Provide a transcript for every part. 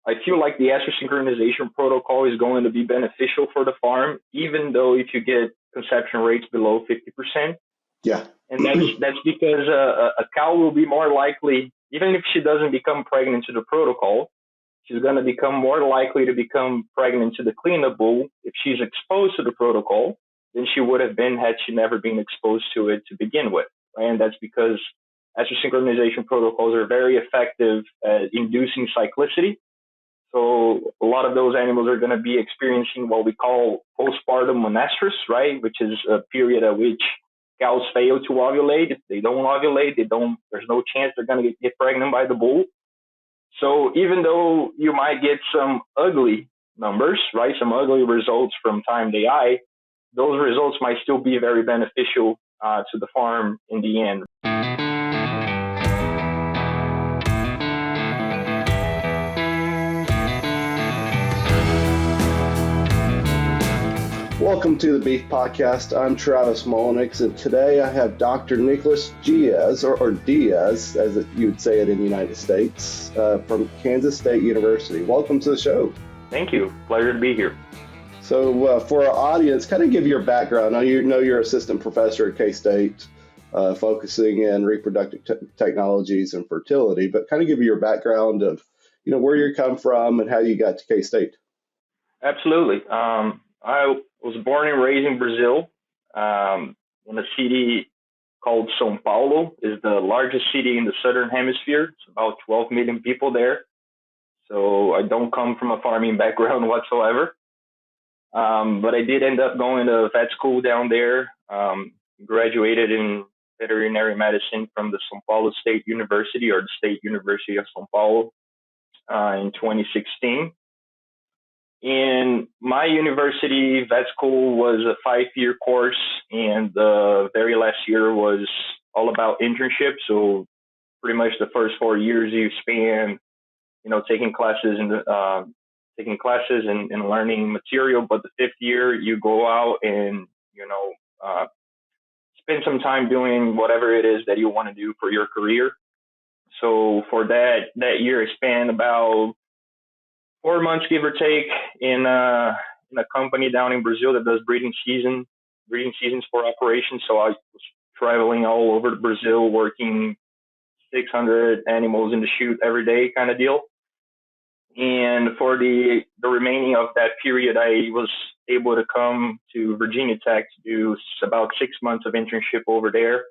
I feel like the estrous synchronization protocol is going to be beneficial for the farm, even though if you get conception rates below 50%. Yeah. And that's because a cow will be more likely, even if she doesn't become pregnant to the protocol, she's going to become more likely to become pregnant to the cleanup bull if she's exposed to the protocol than she would have been had she never been exposed to it to begin with. And that's because estrous synchronization protocols are very effective at inducing cyclicity. So a lot of those animals are going to be experiencing what we call postpartum monestrus, right? Which is a period at which cows fail to ovulate. If they don't ovulate, there's no chance they're going to get pregnant by the bull. So even though you might get some ugly numbers, right? Some ugly results from time to eye, those results might still be very beneficial to the farm in the end. Welcome to the Beef Podcast. I'm Travis Molnix, and today I have Dr. Nicholas Diaz, or Diaz, as you would say it in the United States, from Kansas State University. Welcome to the show. Thank you. Pleasure to be here. So for our audience, kind of give your background. I know you're assistant professor at K-State, focusing in reproductive technologies and fertility, but kind of give your background of, where you come from and how you got to K-State. Absolutely. I was born and raised in Brazil, in a city called São Paulo. Is the largest city in the Southern Hemisphere. It's about 12 million people there. So I don't come from a farming background whatsoever. But I did end up going to vet school down there, graduated in veterinary medicine from the São Paulo State University, or the State University of São Paulo, in 2016. In my university, vet school was a 5-year course, and the very last year was all about internship. So pretty much the first 4 years you span, taking classes and learning material. But the 5th year you go out and, spend some time doing whatever it is that you want to do for your career. So for that year, I spent about 4 months, give or take, in a company down in Brazil that does breeding seasons for operations. So I was traveling all over Brazil, working 600 animals in the chute every day kind of deal. And for the remaining of that period, I was able to come to Virginia Tech to do about 6 months of internship over there.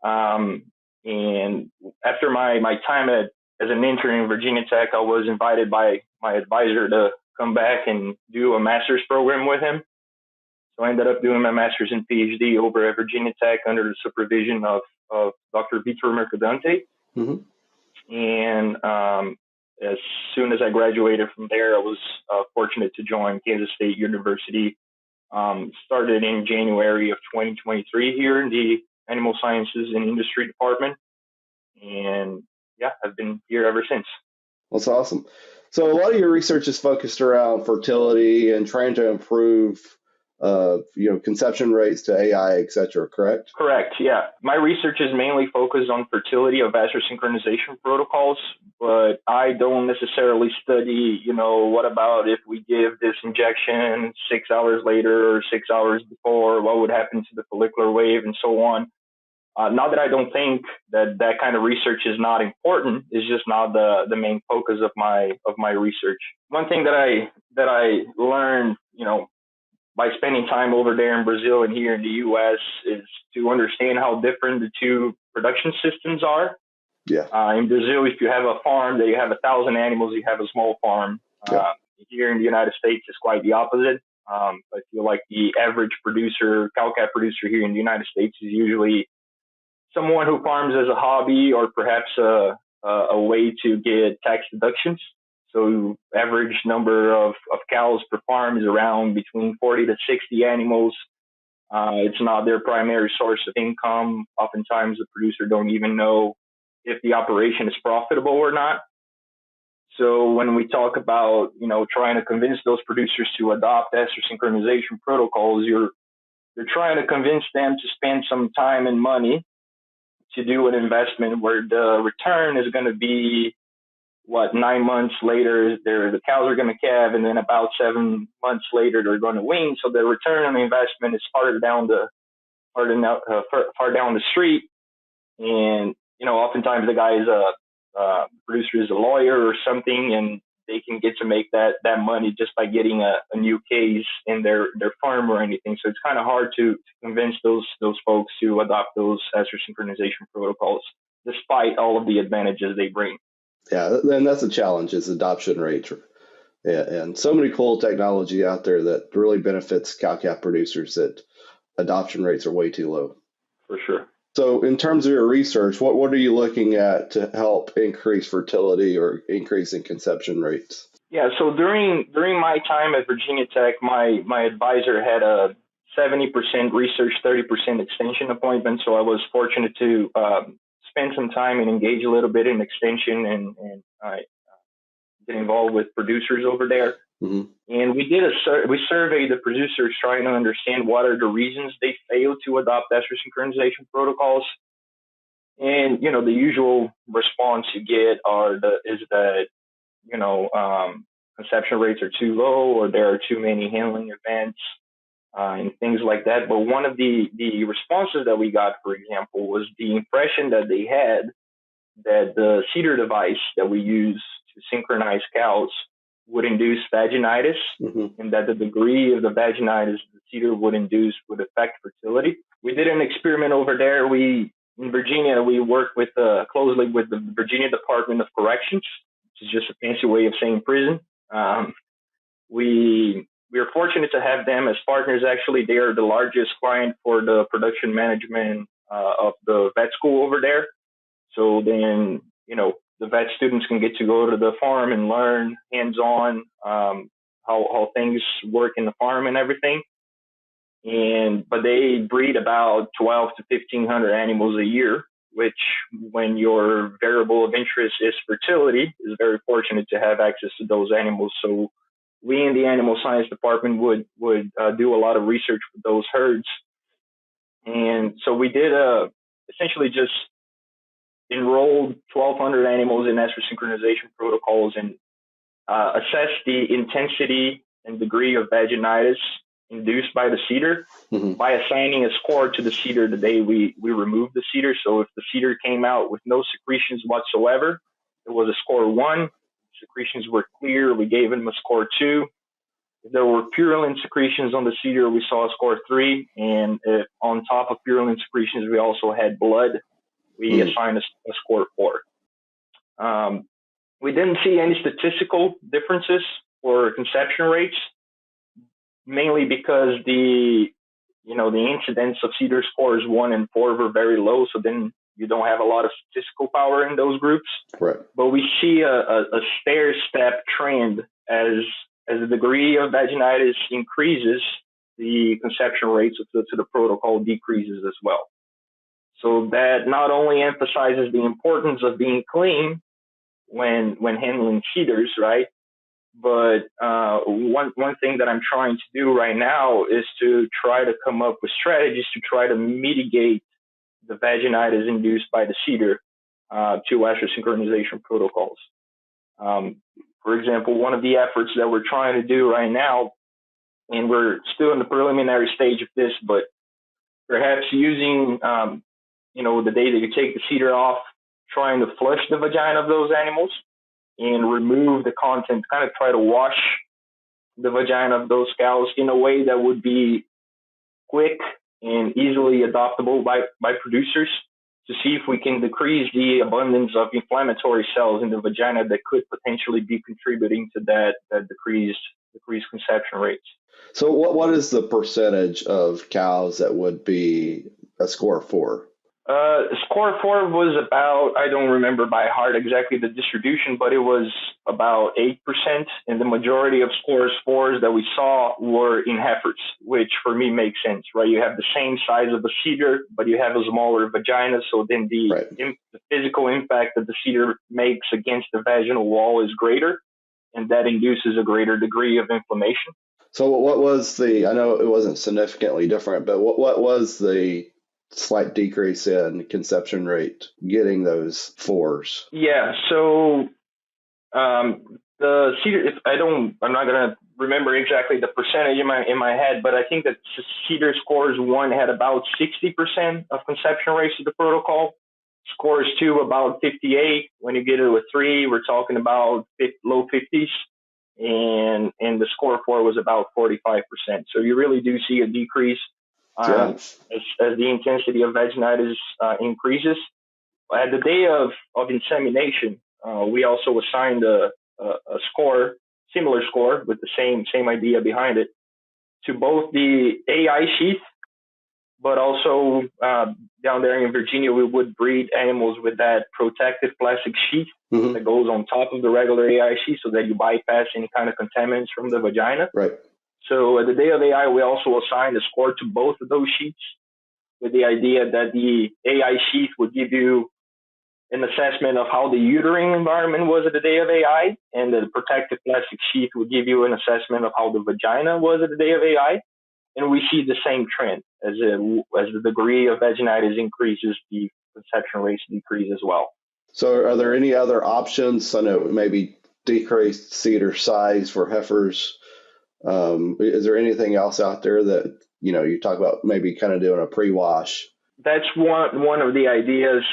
And after my time as an intern in Virginia Tech, I was invited by my advisor to come back and do a master's program with him. So I ended up doing my master's and Ph.D. over at Virginia Tech under the supervision of Dr. Reproductive. Mm-hmm. And as soon as I graduated from there, I was fortunate to join Kansas State University. Started in January of 2023 here in the Animal Sciences and Industry Department. And yeah, I've been here ever since. That's awesome. So a lot of your research is focused around fertility and trying to improve, conception rates to AI, et cetera, correct? Correct, yeah. My research is mainly focused on fertility of estrous synchronization protocols, but I don't necessarily study, what about if we give this injection 6 hours later or 6 hours before, what would happen to the follicular wave and so on. Not that I don't think that kind of research is not important. It's just not the main focus of my research. One thing that I learned, by spending time over there in Brazil and here in the U.S. is to understand how different the two production systems are. Yeah. In Brazil, if you have a farm that you have 1,000 animals, you have a small farm. Yeah. Here in the United States, it's quite the opposite. I feel like the average cow-calf producer here in the United States is usually someone who farms as a hobby or perhaps a way to get tax deductions. So average number of cows per farm is around between 40 to 60 animals. It's not their primary source of income. Oftentimes the producer don't even know if the operation is profitable or not. So when we talk about, trying to convince those producers to adopt estrous synchronization protocols, you're trying to convince them to spend some time and money to do an investment where the return is going to be 9 months later, the cows are going to calve, and then about 7 months later, they're going to wean. So the return on investment is far down the street. And, oftentimes the guy is producer is a lawyer or something, and they can get to make that money just by getting a new case in their farm or anything. So it's kind of hard to convince those folks to adopt those estrous synchronization protocols, despite all of the advantages they bring. Yeah, and that's a challenge, is adoption rate. And so many cool technology out there that really benefits cow-calf producers that adoption rates are way too low. For sure. So in terms of your research, what are you looking at to help increase fertility or increase in conception rates? Yeah, so during my time at Virginia Tech, my advisor had a 70% research, 30% extension appointment. So I was fortunate to spend some time and engage a little bit in extension and get involved with producers over there. Mm-hmm. And we surveyed the producers trying to understand what are the reasons they fail to adopt estrous synchronization protocols. And, the usual response you get is that, conception rates are too low, or there are too many handling events, and things like that. But one of the responses that we got, for example, was the impression that they had that the CEDAR device that we use to synchronize cows would induce vaginitis, mm-hmm. and that the degree of the vaginitis the CEDAR would induce would affect fertility. We did an experiment over there. In Virginia, we worked closely with the Virginia Department of Corrections, which is just a fancy way of saying prison. We are fortunate to have them as partners. Actually, they are the largest client for the production management of the vet school over there. So then, the vet students can get to go to the farm and learn hands-on how things work in the farm and everything. But they breed about 12 to 1,500 animals a year, which, when your variable of interest is fertility, is very fortunate to have access to those animals. So we in the animal science department would do a lot of research with those herds. And so we did essentially just enrolled 1,200 animals in estrous synchronization protocols and assessed the intensity and degree of vaginitis induced by the CEDAR, mm-hmm. by assigning a score to the CEDAR the day we removed the CEDAR. So if the CEDAR came out with no secretions whatsoever, it was a score 1. Secretions were clear, we gave them a score 2. If there were purulent secretions on the CEDAR, we saw a score 3. And if on top of purulent secretions, we also had blood, we assigned a score 4. We didn't see any statistical differences for conception rates, mainly because the incidence of CEDAR scores 1 and 4 were very low. So then you don't have a lot of statistical power in those groups. Right. But we see a stair-step trend as the degree of vaginitis increases, the conception rates to the protocol decreases as well. So that not only emphasizes the importance of being clean when handling CEDARs, right? But one thing that I'm trying to do right now is to try to come up with strategies to try to mitigate the vaginitis induced by the CEDAR to estrous synchronization protocols. For example, one of the efforts that we're trying to do right now, and we're still in the preliminary stage of this, but perhaps using, the day that you take the CEDAR off, trying to flush the vagina of those animals and remove the content, kind of try to wash the vagina of those cows in a way that would be quick and easily adoptable by producers, to see if we can decrease the abundance of inflammatory cells in the vagina that could potentially be contributing to that decreased conception rates. So what is the percentage of cows that would be a score 4? Score 4 was about, I don't remember by heart exactly the distribution, but it was about 8%. And the majority of scores 4s that we saw were in heifers, which for me makes sense, right? You have the same size of a CEDAR, but you have a smaller vagina. So then the physical impact that the CEDAR makes against the vaginal wall is greater, and that induces a greater degree of inflammation. So what was I know it wasn't significantly different, but what was the slight decrease in conception rate getting those 4s? Yeah, so The cedar, if I'm not gonna remember exactly the percentage in my head, but I think that cedar scores 1 had about 60% of conception rates to the protocol. Scores 2 about 58. When you get to a 3, we're talking about low 50s, and the score 4 was about 45%. So you really do see a decrease Yeah. as the intensity of vaginitis increases. At the day of insemination, we also assigned a score, similar score with the same idea behind it, to both the AI sheath, but also down there in Virginia, we would breed animals with that protective plastic sheath that goes on top of the regular AI sheath so that you bypass any kind of contaminants from the vagina. Right. So at the day of AI, we also assigned a score to both of those sheets with the idea that the AI sheath would give you an assessment of how the uterine environment was at the day of AI, and the protective plastic sheath would give you an assessment of how the vagina was at the day of AI. And we see the same trend as the degree of vaginitis increases, the conception rates decrease as well. So are there any other options? I know maybe decreased cedar size for heifers. Is there anything else out there that, you talk about maybe kind of doing a pre-wash? That's one of the ideas.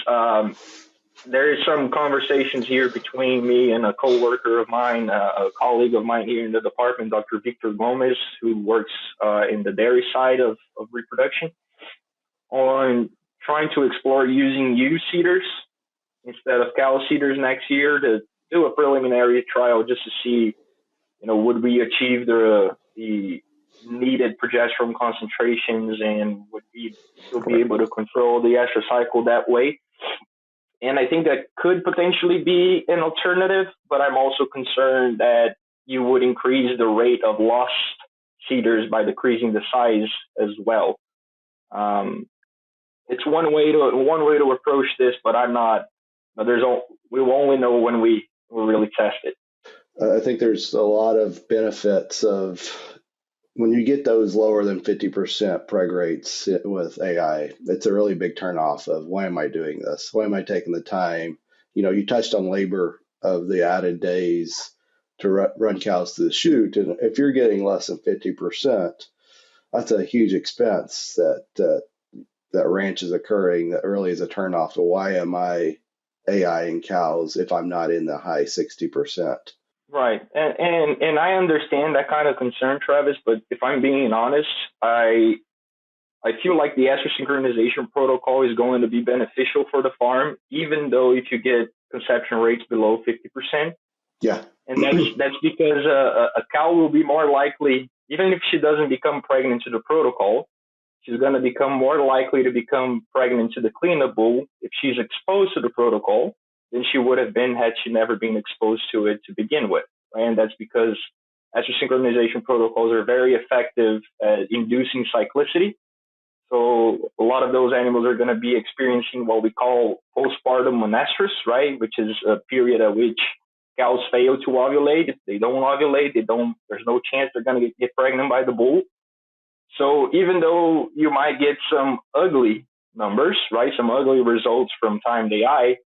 There is some conversations here between me and a coworker of mine, a colleague of mine here in the department, Dr. Victor Gomez, who works in the dairy side of reproduction, on trying to explore using ewe cedars instead of cow cedars next year to do a preliminary trial just to see, would we achieve the needed progesterone concentrations, and would we still be able to control the estrous cycle that way? And I think that could potentially be an alternative, but I'm also concerned that you would increase the rate of lost cedars by decreasing the size as well. It's one way to approach this, but we will only know when we really test it. I think there's a lot of benefits of when you get those lower than 50% preg rates with AI. It's a really big turnoff of, why am I doing this? Why am I taking the time? You touched on labor of the added days to run cows to the chute. And if you're getting less than 50%, that's a huge expense that ranch is occurring that really is a turnoff. So why am I AIing cows if I'm not in the high 60%? Right. And I understand that kind of concern, Travis, but if I'm being honest, I feel like the Estrous Synchronization protocol is going to be beneficial for the farm, even though if you get conception rates below 50%. Yeah. And that's because a cow will be more likely, even if she doesn't become pregnant to the protocol, she's going to become more likely to become pregnant to the cleanup bull if she's exposed to the protocol than she would have been had she never been exposed to it to begin with. Right? And that's because Estrous synchronization protocols are very effective at inducing cyclicity. So a lot of those animals are going to be experiencing what we call postpartum monestrus, right? Which is a period at which cows fail to ovulate. If they don't ovulate, there's no chance they're going to get pregnant by the bull. So even though you might get some ugly numbers, right? Some ugly results from timed AI,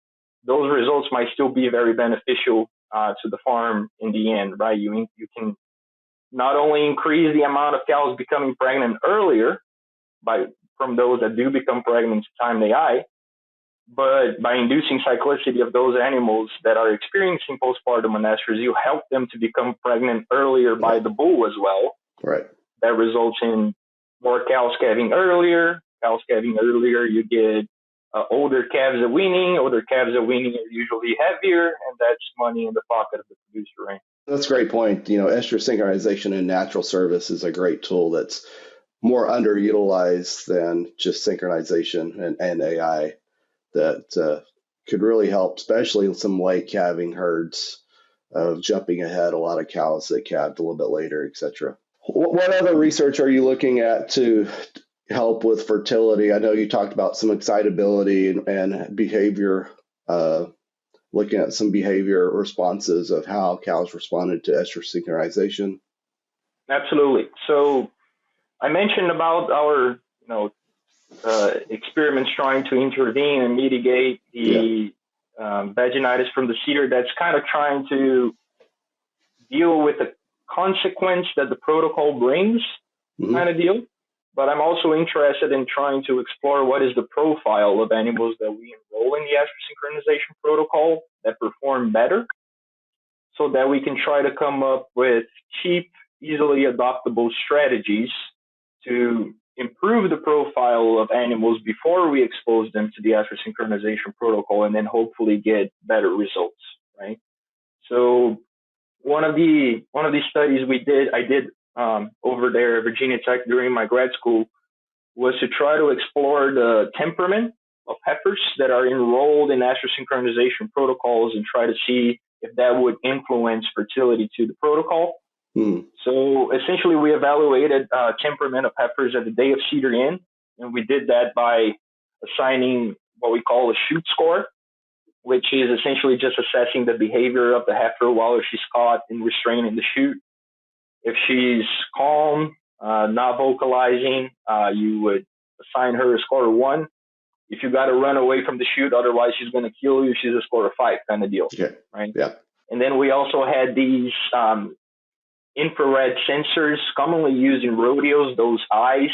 those results might still be very beneficial to the farm in the end, right? You can not only increase the amount of cows becoming pregnant earlier from those that do become pregnant to timed AI, but by inducing cyclicity of those animals that are experiencing postpartum monestrus, you help them to become pregnant earlier by the bull as well. Right. That results in more cows calving earlier. Cows calving earlier, you get older calves at weaning. Older calves at weaning are usually heavier, and that's money in the pocket of the producer, right? That's a great point. Estrous synchronization in natural service is a great tool that's more underutilized than just synchronization and AI that could really help, especially in some late calving herds of jumping ahead a lot of cows that calved a little bit later, et cetera. What other research are you looking at to help with fertility? I know you talked about some excitability and behavior, looking at some behavior responses of how cows responded to estrous synchronization. Absolutely. So I mentioned about our, experiments trying to intervene and mitigate the vaginitis from the cedar that's kind of trying to deal with the consequence that the protocol brings, kind of deal. But I'm also interested in trying to explore what is the profile of animals that we enroll in the estrous synchronization protocol that perform better, so that we can try to come up with cheap, easily adoptable strategies to improve the profile of animals before we expose them to the estrous synchronization protocol, and then hopefully get better results, right? So one of the studies I did over there at Virginia Tech during my grad school, was to try to explore the temperament of heifers that are enrolled in estrous synchronization protocols and try to see if that would influence fertility to the protocol. So essentially, we evaluated temperament of heifers at the day of cedar in, and we did that by assigning what we call a shoot score, which is essentially just assessing the behavior of the heifer while she's caught and restrained in the chute. If she's calm, not vocalizing, you would assign her a score of 1. If you got to run away from the chute, otherwise she's going to kill you, she's a score of 5 kind of deal, right? Yeah. And then we also had these infrared sensors commonly used in rodeos, those eyes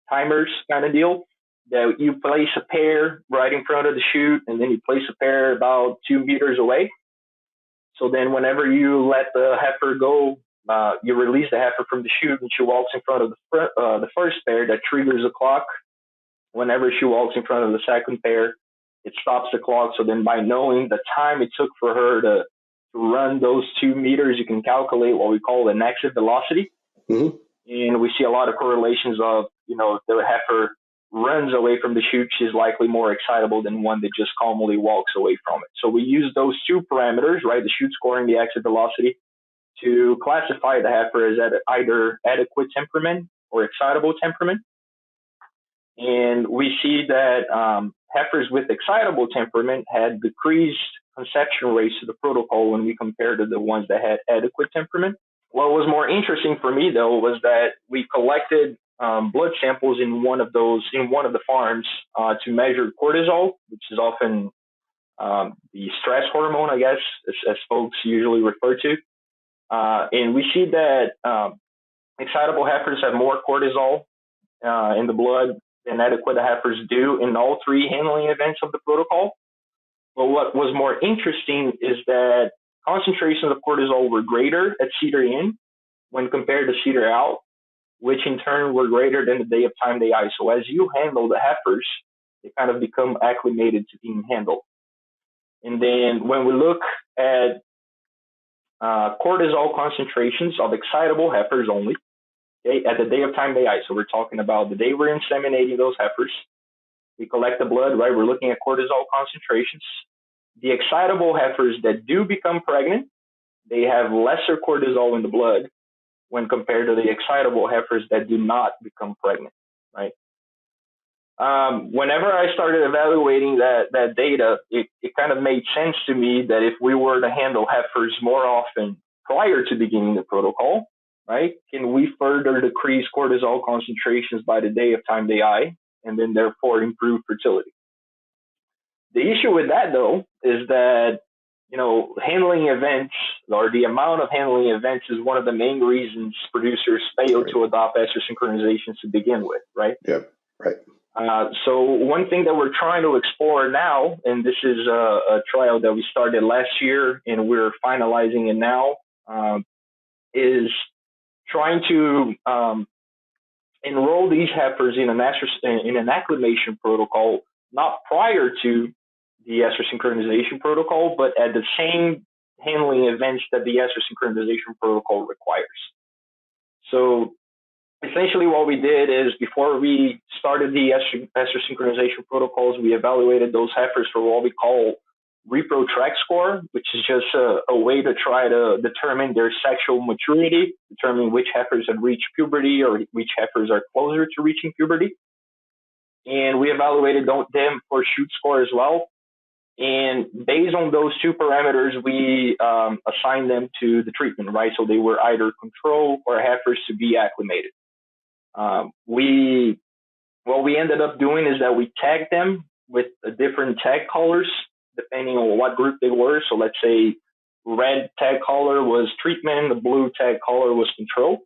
timers kind of deal, that you place a pair right in front of the chute, and then you place a pair about 2 meters away. So then whenever you let the heifer go, you release the heifer from the chute, and she walks in front of the first pair. That triggers the clock. Whenever she walks in front of the second pair, it stops the clock. So then by knowing the time it took for her to run those 2 meters, you can calculate what we call an exit velocity. And we see a lot of correlations of, if the heifer runs away from the chute, she's likely more excitable than one that just calmly walks away from it. So we use those 2 parameters, right, the chute score and the exit velocity, to classify the heifer as either adequate temperament or excitable temperament. And we see that heifers with excitable temperament had decreased conception rates to the protocol when we compared to the ones that had adequate temperament. What was more interesting for me, though, was that we collected blood samples in one of the farms to measure cortisol, which is often the stress hormone, I guess, as folks usually refer to. And we see that excitable heifers have more cortisol in the blood than adequate heifers do in all 3 handling events of the protocol. But what was more interesting is that concentrations of cortisol were greater at cedar in when compared to cedar out, which in turn were greater than the day of time day eye. So as you handle the heifers, they kind of become acclimated to being handled. And then when we look at cortisol concentrations of excitable heifers only, okay, at the day of time day eye, so we're talking about the day we're inseminating those heifers, we collect the blood, right? We're looking at cortisol concentrations. The excitable heifers that do become pregnant, they have lesser cortisol in the blood when compared to the excitable heifers that do not become pregnant, right? Whenever I started evaluating that data, it kind of made sense to me that if we were to handle heifers more often prior to beginning the protocol, right, can we further decrease cortisol concentrations by the day of time day eye, and then therefore improve fertility? The issue with that, though, is that, handling events, or the amount of handling events, is one of the main reasons producers fail to adopt estrous synchronization to begin with, right? Yep, right. So one thing that we're trying to explore now, and this is a trial that we started last year and we're finalizing it now, is trying to enroll these heifers in an acclimation protocol, not prior to the estrous synchronization protocol, but at the same handling events that the estrous synchronization protocol requires. So essentially what we did is, before we started the estrous synchronization protocols, we evaluated those heifers for what we call Reproductive score, which is just a way to try to determine their sexual maturity, determine which heifers have reached puberty or which heifers are closer to reaching puberty. And we evaluated them for shoot score as well. And based on those 2 parameters, we assigned them to the treatment, right? So they were either control or heifers to be acclimated. What we ended up doing is that we tagged them with different tag colors depending on what group they were. So let's say red tag color was treatment, the blue tag color was control.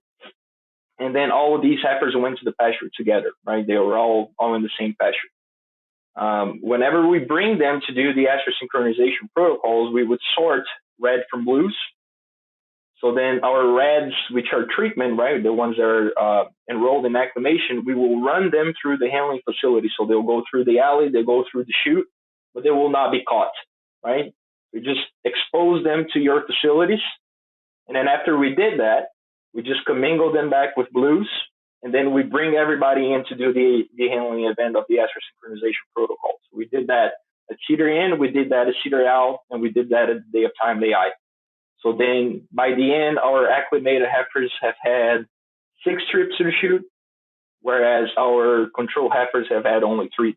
And then all of these heifers went to the pasture together, right? They were all in the same pasture. Whenever we bring them to do the Estrous synchronization protocols, we would sort red from blues. So then our reds, which are treatment, right, the ones that are enrolled in acclimation, we will run them through the handling facility. So they'll go through the alley, they go through the chute, but they will not be caught, right? We just expose them to your facilities. And then after we did that, we just commingle them back with blues. And then we bring everybody in to do the handling event of the Estrous synchronization protocol. So we did that at Cedar Inn, we did that at Cedar Owl, and we did that at the day of time day I. So then by the end, our acclimated heifers have had 6 trips to the chute, whereas our control heifers have had only three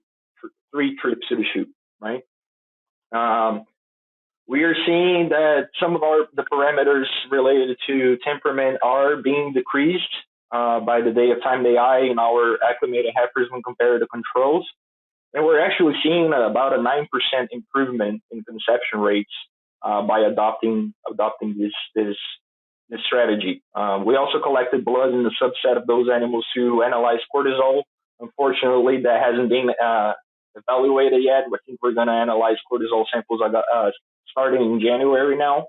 trips to the chute, right? We are seeing that some of the parameters related to temperament are being decreased by the day of time day I in our acclimated heifers when compared to controls. And we're actually seeing about a 9% improvement in conception rates by adopting this strategy. We also collected blood in the subset of those animals to analyze cortisol. Unfortunately, that hasn't been evaluated yet. I think we're going to analyze cortisol samples starting in January now.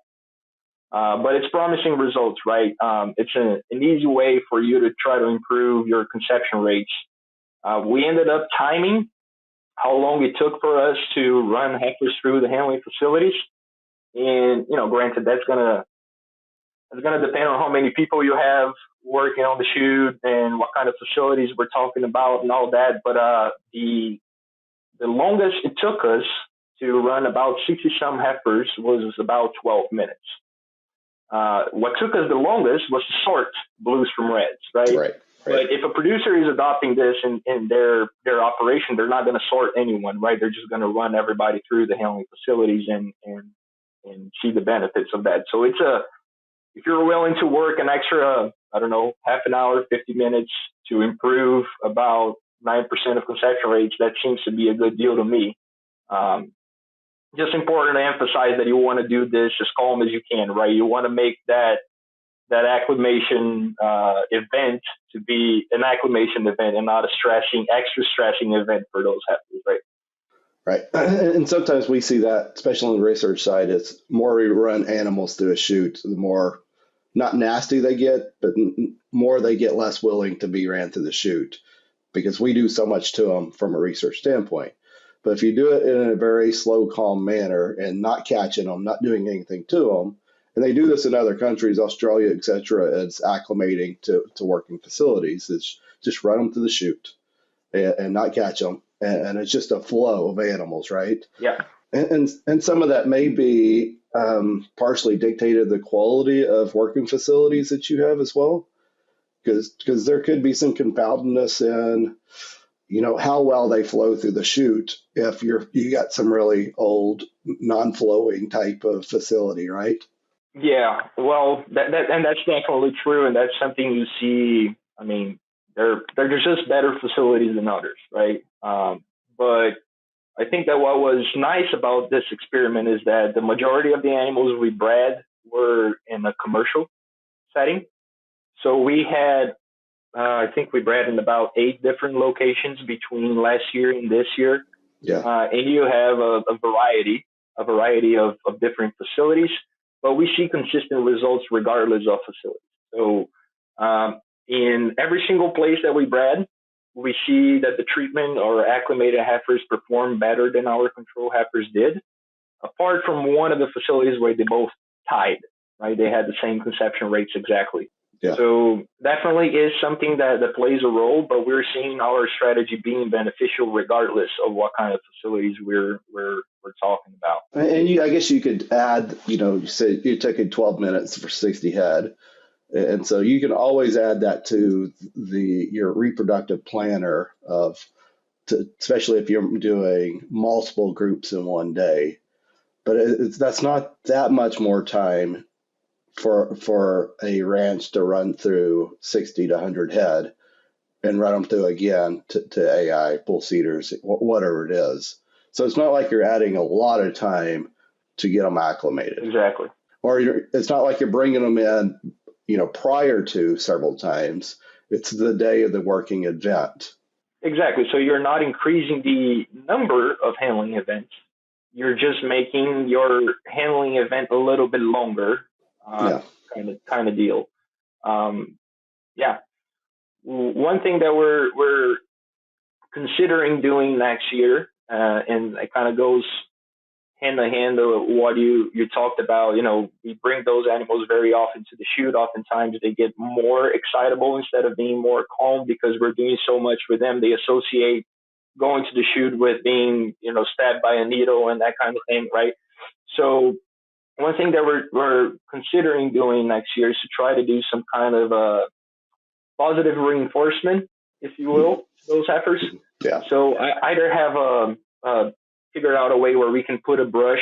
But it's promising results, right? It's an easy way for you to try to improve your conception rates. We ended up timing how long it took for us to run heifers through the handling facilities. And, granted, that's gonna depend on how many people you have working on the chute and what kind of facilities we're talking about and all that. But the longest it took us to run about 60-some heifers was about 12 minutes. What took us the longest was to sort blues from reds, right? Right. But if a producer is adopting this in their operation, they're not going to sort anyone, right? They're just going to run everybody through the handling facilities and see the benefits of that. So if you're willing to work an extra, half an hour, 50 minutes to improve about 9% of conception rates, that seems to be a good deal to me. Just important to emphasize that you want to do this as calm as you can, right? You want to make that acclimation event to be an acclimation event and not extra stressing event for those heifers, right? Right. And sometimes we see that, especially on the research side, it's more we run animals through a chute, the more not nasty they get, but more they get less willing to be ran through the chute because we do so much to them from a research standpoint. But if you do it in a very slow, calm manner and not catching them, not doing anything to them, and they do this in other countries, Australia, et cetera, it's acclimating to working facilities. It's just run them through the chute and not catch them. And it's just a flow of animals, right? Yeah. And some of that may be partially dictated the quality of working facilities that you have as well, because there could be some confoundedness in, how well they flow through the chute if you got some really old non-flowing type of facility, right? Yeah. Well, that's definitely true, and that's something you see. I mean, they're just better facilities than others, right? But I think that what was nice about this experiment is that the majority of the animals we bred were in a commercial setting. So we had, I think we bred in about 8 different locations between last year and this year. Yeah. And you have a variety of different facilities, but we see consistent results regardless of facility. So in every single place that we bred, we see that the treatment or acclimated heifers perform better than our control heifers did, apart from one of the facilities where they both tied, right? They had the same conception rates exactly. Yeah. So definitely is something that plays a role, but we're seeing our strategy being beneficial regardless of what kind of facilities we're talking about. And I guess you could add, you said you're taking 12 minutes for 60 head. And so you can always add that to your reproductive planner especially if you're doing multiple groups in one day. But that's not that much more time for a ranch to run through 60 to 100 head and run them through again to AI, bull cedars, whatever it is. So it's not like you're adding a lot of time to get them acclimated. Exactly. Or it's not like you're bringing them in, prior to several times. It's the day of the working event. Exactly. So you're not increasing the number of handling events. You're just making your handling event a little bit longer, kind of deal. Yeah. One thing that we're considering doing next year, and it kind of goes hand in hand of what you talked about. We bring those animals very often to the shoot. Oftentimes they get more excitable instead of being more calm because we're doing so much for them. They associate going to the shoot with being, stabbed by a needle and that kind of thing, right? So one thing that we're considering doing next year is to try to do some kind of positive reinforcement, if you will, to those heifers. Yeah. So I either have figured out a way where we can put a brush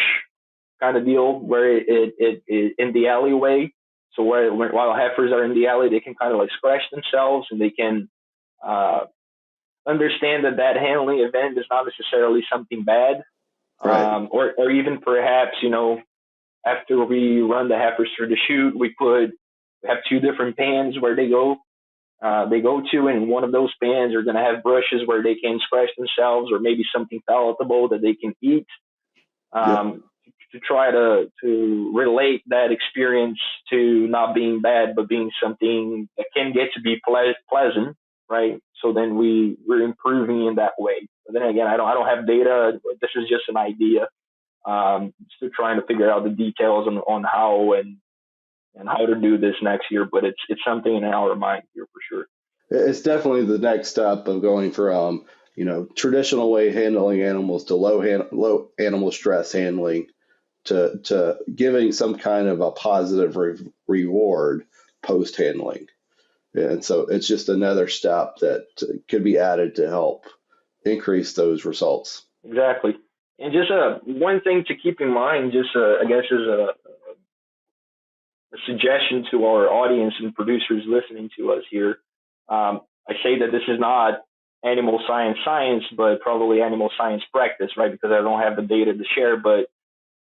kind of deal where it in the alleyway. So while heifers are in the alley, they can kind of like scratch themselves and they can understand that handling event is not necessarily something bad. Right. Or even perhaps, after we run the heifers through the chute, we have two different pans where they go to, and one of those pans are going to have brushes where they can scratch themselves or maybe something palatable that they can eat, to try to relate that experience to not being bad, but being something that can get to be pleasant, right? So then we're improving in that way. But then again, I don't have data. This is just an idea. Still trying to figure out the details on how and how to do this next year, but it's something in our mind here for sure. It's definitely the next step of going from, traditional way handling animals to low animal stress handling to giving some kind of a positive reward post handling. And so it's just another step that could be added to help increase those results. Exactly. And just one thing to keep in mind, just I guess is a suggestion to our audience and producers listening to us here. I say that this is not animal science, but probably animal science practice, right? Because I don't have the data to share, but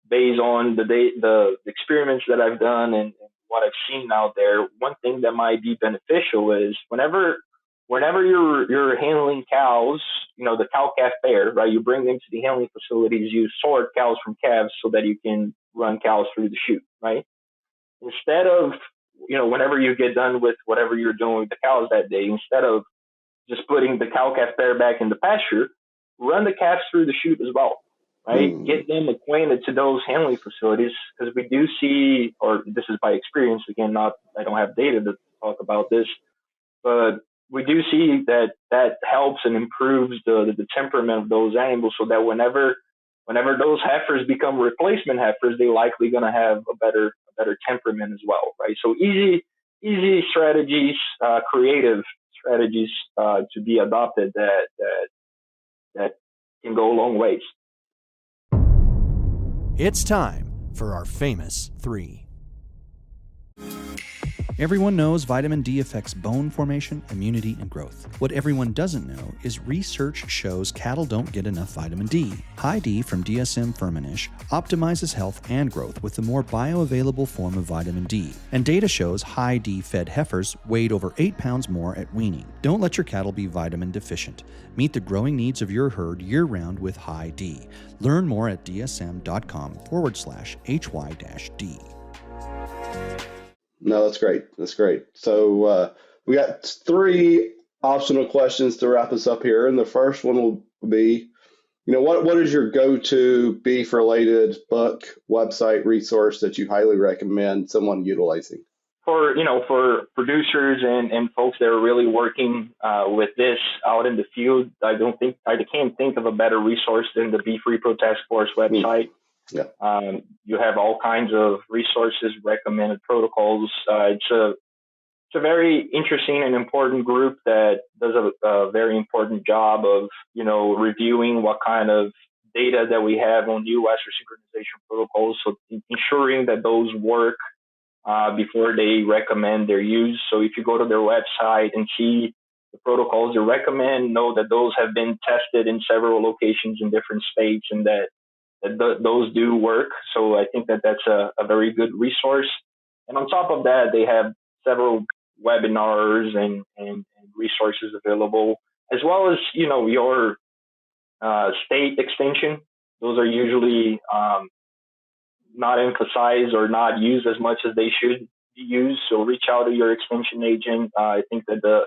based on the experiments that I've done and what I've seen out there, one thing that might be beneficial is whenever you're handling cows, the cow-calf pair, right? You bring them to the handling facilities, you sort cows from calves so that you can run cows through the chute, right? Instead of, whenever you get done with whatever you're doing with the cows that day, instead of just putting the cow-calf pair back in the pasture, run the calves through the chute as well, right? Get them acquainted to those handling facilities, because we do see, or this is by experience, again, I don't have data to talk about this, but we do see that helps and improves the temperament of those animals, so that whenever those heifers become replacement heifers, they're likely going to have a better temperament as well, right? So easy strategies, creative strategies to be adopted that can go a long ways. It's time for our famous three. Everyone knows vitamin D affects bone formation, immunity, and growth. What everyone doesn't know is research shows cattle don't get enough vitamin D. High D from DSM Firmenich optimizes health and growth with the more bioavailable form of vitamin D. And data shows high D fed heifers weighed over 8 pounds more at weaning. Don't let your cattle be vitamin deficient. Meet the growing needs of your herd year-round with High D. Learn more at dsm.com/hy-D. No, that's great. That's great. So we got three optional questions to wrap us up here. And the first one will be, what is your go-to beef-related book, website, resource that you highly recommend someone utilizing? For producers and folks that are really working with this out in the field, I can't think of a better resource than the Beef Repro Task Force website. Yeah. You have all kinds of resources, recommended protocols. It's a very interesting and important group that does a very important job of, reviewing what kind of data that we have on new Estrous synchronization protocols. So ensuring that those work before they recommend their use. So if you go to their website and see the protocols you recommend, know that those have been tested in several locations in different states and that those do work. So I think that that's a very good resource. And on top of that, they have several webinars and resources available, as well as, your state extension. Those are usually not emphasized or not used as much as they should be used. So reach out to your extension agent. I think that the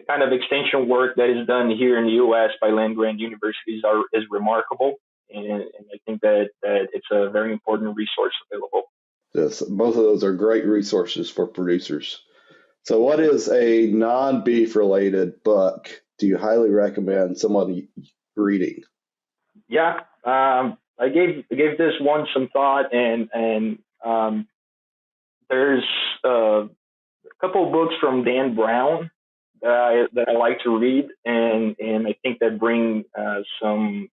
kind of extension work that is done here in the U.S. by land-grant universities is remarkable. And I think that it's a very important resource available. Yes, both of those are great resources for producers. So what is a non-beef related book do you highly recommend someone reading? Yeah, I gave this one some thought, and there's a couple of books from Dan Brown that I like to read, and I think that bring some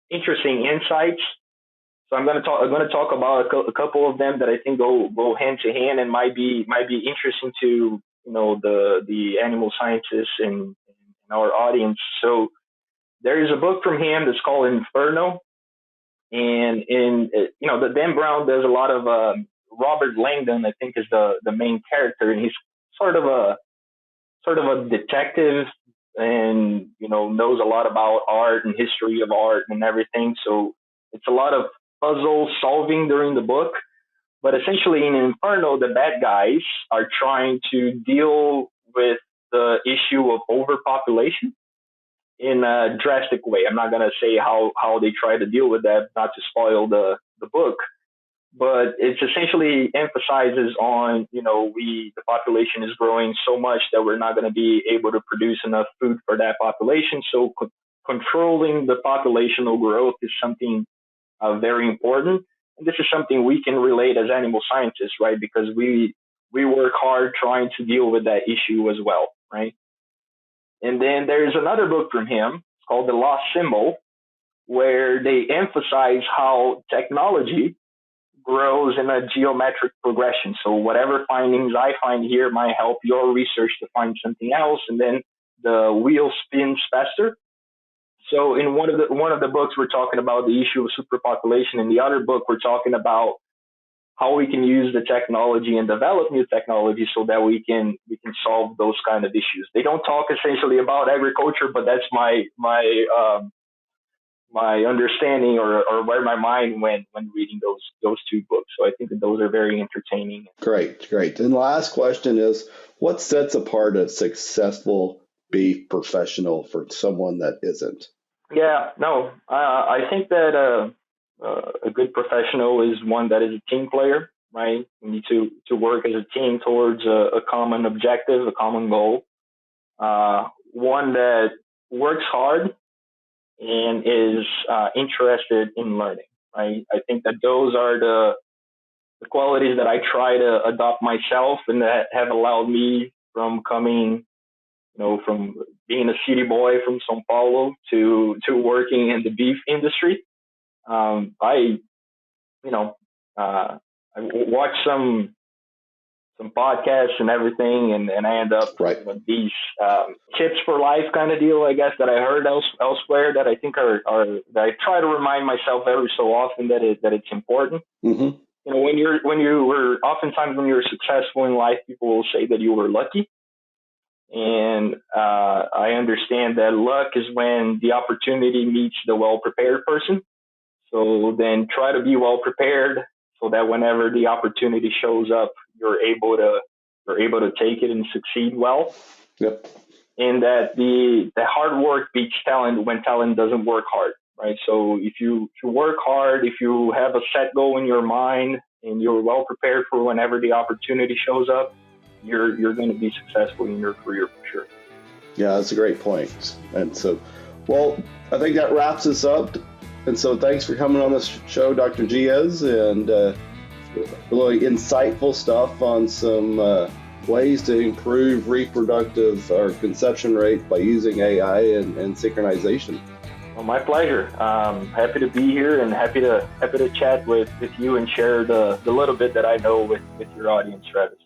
interesting insights. So I'm going to talk about a couple of them that I think go hand to hand and might be interesting to the animal scientists and our audience. So there is a book from him that's called Inferno, and the Dan Brown does a lot of Robert Langdon, I think, is the main character, and he's sort of a detective and knows a lot about art and history of art and everything. So it's a lot of puzzle solving during the book. But essentially in Inferno, the bad guys are trying to deal with the issue of overpopulation in a drastic way. I'm not going to say how they try to deal with that, not to spoil the book, but it's essentially emphasizes on, the population is growing so much that we're not going to be able to produce enough food for that population. So controlling the populational growth is something very important. And this is something we can relate as animal scientists, right? Because we work hard trying to deal with that issue as well, right? And then there's another book from him called The Lost Symbol, where they emphasize how technology grows in a geometric progression. So whatever findings I find here might help your research to find something else, and then the wheel spins faster. So in one of the books, we're talking about the issue of superpopulation. In the other book, we're talking about how we can use the technology and develop new technology so that we can solve those kind of issues. They don't talk essentially about agriculture, but that's my understanding or where my mind went when reading those two books. So I think that those are very entertaining. Great. And the last question is, what sets apart a successful beef professional from someone that isn't? Yeah, no, I think that a good professional is one that is a team player, right? We need to work as a team towards a common objective, a common goal. One that works hard and is interested in learning, right? I think that those are the qualities that I try to adopt myself and that have allowed me from coming, from being a city boy from São Paulo to working in the beef industry. I watch some podcasts and everything, and I end up with these tips for life kind of deal, I guess, that I heard elsewhere that I think are that I try to remind myself every so often that it's important. Mm-hmm. When you're successful in life, people will say that you were lucky. And I understand that luck is when the opportunity meets the well-prepared person. So then try to be well-prepared so that whenever the opportunity shows up, you're able to take it and succeed well. Yep. And that the hard work beats talent when talent doesn't work hard, right? So if you work hard, if you have a set goal in your mind and you're well-prepared for whenever the opportunity shows up, you're going to be successful in your career for sure. Yeah, that's a great point. And so, well, I think that wraps us up. And so thanks for coming on this show, Dr. Giez, and really insightful stuff on some ways to improve reproductive or conception rates by using AI and synchronization. Well, my pleasure. Happy to be here and happy to chat with you and share the little bit that I know with your audience, Travis.